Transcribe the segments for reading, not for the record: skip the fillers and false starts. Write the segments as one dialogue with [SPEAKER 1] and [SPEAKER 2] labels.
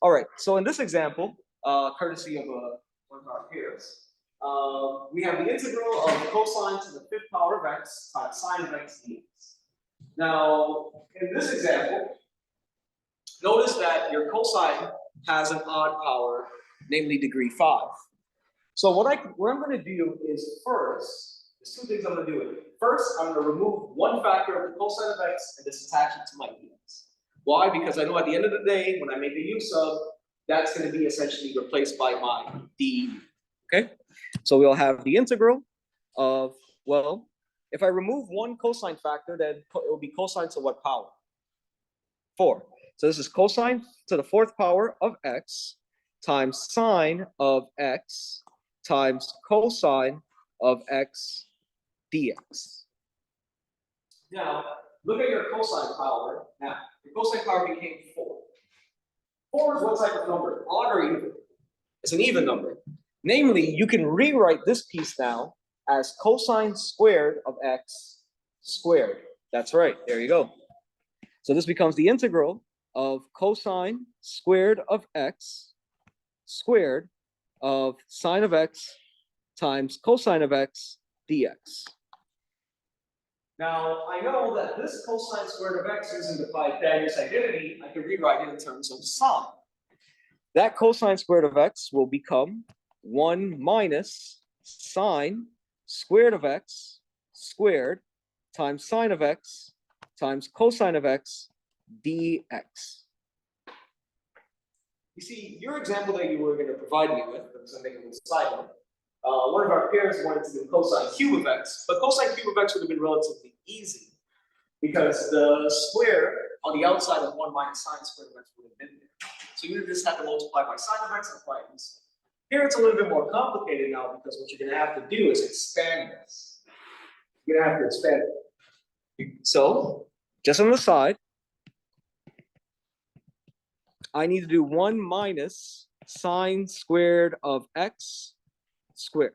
[SPEAKER 1] All right, so in this example, courtesy of one of our peers, we have the integral of cosine to the fifth power of x times sine of x dx. Now, in this example, notice that your cosine has an odd power, namely degree 5. So what I'm going to do is first, there's two things I'm going to do. First, I'm going to remove one factor of the cosine of x and just attach it to my dx. Why? Because I know at the end of the day, when I make a u sub, that's going to be essentially replaced by my du. Okay? So we'll have the integral of, well, if I remove one cosine factor, then it will be cosine to what power? 4. So this is cosine to the fourth power of x times sine of x times cosine of x dx. Now, look at your cosine power. Now, your cosine power became 4. 4 is what type of number? Odd or even? It's an even number. Namely, you can rewrite this piece now as cosine squared of x squared. That's right. There you go. So this becomes the integral of cosine squared of x squared of sine of x times cosine of x dx. Now, I know that this cosine squared of x using the Pythagoras identity, I can rewrite it in terms of sine. That cosine squared of x will become 1 minus sine squared of x squared times sine of x times cosine of x dx. You see, your example that you were going to provide me with, I'm just going to make a little side note. One of our peers wanted to do cosine cube of x, but cosine cube of x would have been relatively easy because the square on the outside of 1 minus sine squared of x would have been there. So you would have just had to multiply by sine of x and apply this. Here it's a little bit more complicated now because what you're going to have to do is expand this. You're going to have to expand it. So, just on the side, I need to do 1 minus sine squared of x squared.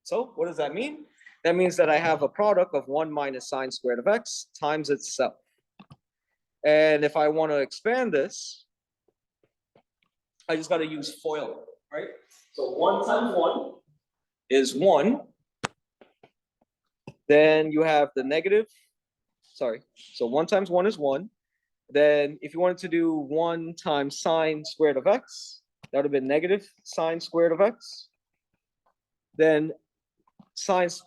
[SPEAKER 1] So what does that mean? That means that I have a product of 1 minus sine squared of x times itself. And if I want to expand this, I just got to use FOIL, right? So 1 times 1 is 1. Then you have the negative, so 1 times 1 is 1. Then if you wanted to do 1 times sine squared of x, that would have been negative sine squared of x. Then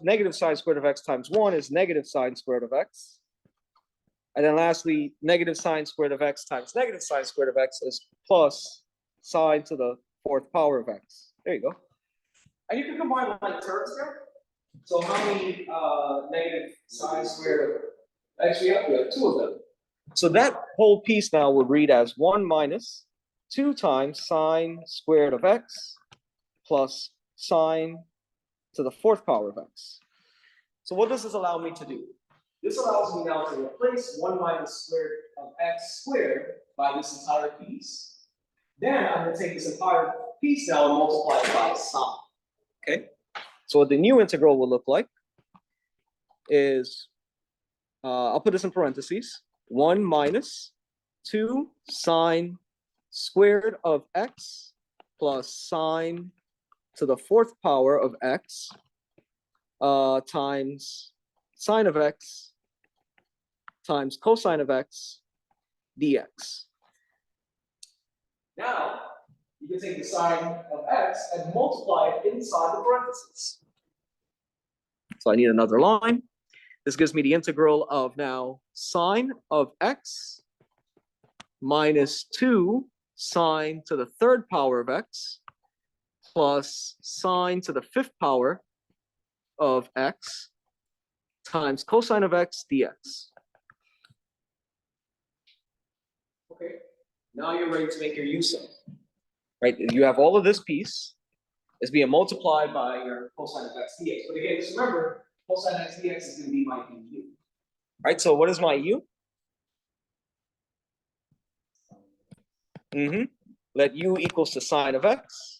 [SPEAKER 1] negative sine squared of x times 1 is negative sine squared of x. And then lastly, negative sine squared of x times negative sine squared of x is plus sine to the fourth power of x. There you go. And you can combine like terms here. So how many negative sine squared? Actually, we have 2 of them. So that whole piece now would read as 1 minus 2 times sine squared of x plus sine to the fourth power of x. So what does this allow me to do? This allows me now to replace 1 minus squared of x squared by this entire piece. Then I'm going to take this entire piece now and multiply it by sine. Okay? So what the new integral will look like is, I'll put this in parentheses, 1 minus 2 sine squared of x plus sine to the fourth power of x times sine of x times cosine of x dx. Now, you can take the sine of x and multiply it inside the parentheses. So I need another line. This gives me the integral of now sine of x minus 2 sine to the third power of x plus sine to the fifth power of x times cosine of x dx. Okay, now you're ready to make your use of, right? You have all of this piece is being multiplied by your cosine of x dx. But again, just remember, cosine x dx is going to be my du. Right, so what is my u? Let u equals to sine of x.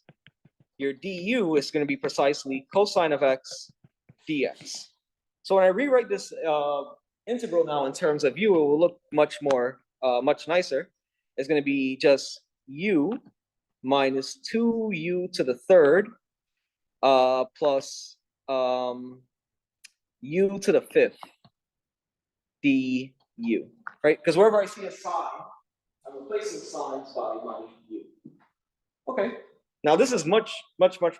[SPEAKER 1] Your du is going to be precisely cosine of x dx. So when I rewrite this integral now in terms of u, it will look much nicer. It's going to be just u minus 2u to the third plus u to the fifth du, right? Because wherever I see a sign, I'm replacing signs by u. Okay. Now this is much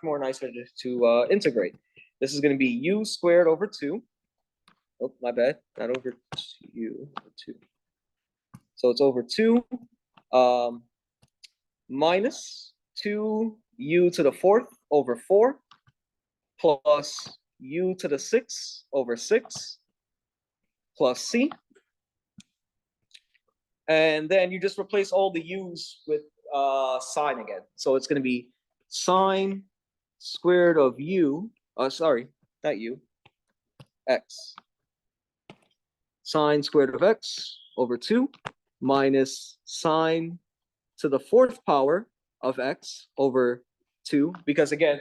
[SPEAKER 1] more nicer to integrate. This is going to be u squared over 2. Oh, my bad. Not over 2. So it's over 2 minus 2u to the fourth over 4 plus u to the 6 over 6 plus c. And then you just replace all the u's with sine again. So it's going to be sine squared of u, sorry, not u, x. Sine squared of x over 2 minus sine to the fourth power of x over 2. Because again,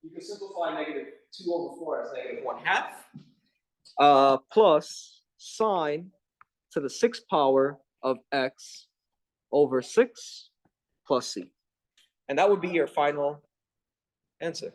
[SPEAKER 1] you can simplify negative 2 over 4 as negative 1/2. Plus sine to the sixth power of x over 6 plus c. And that would be your final answer.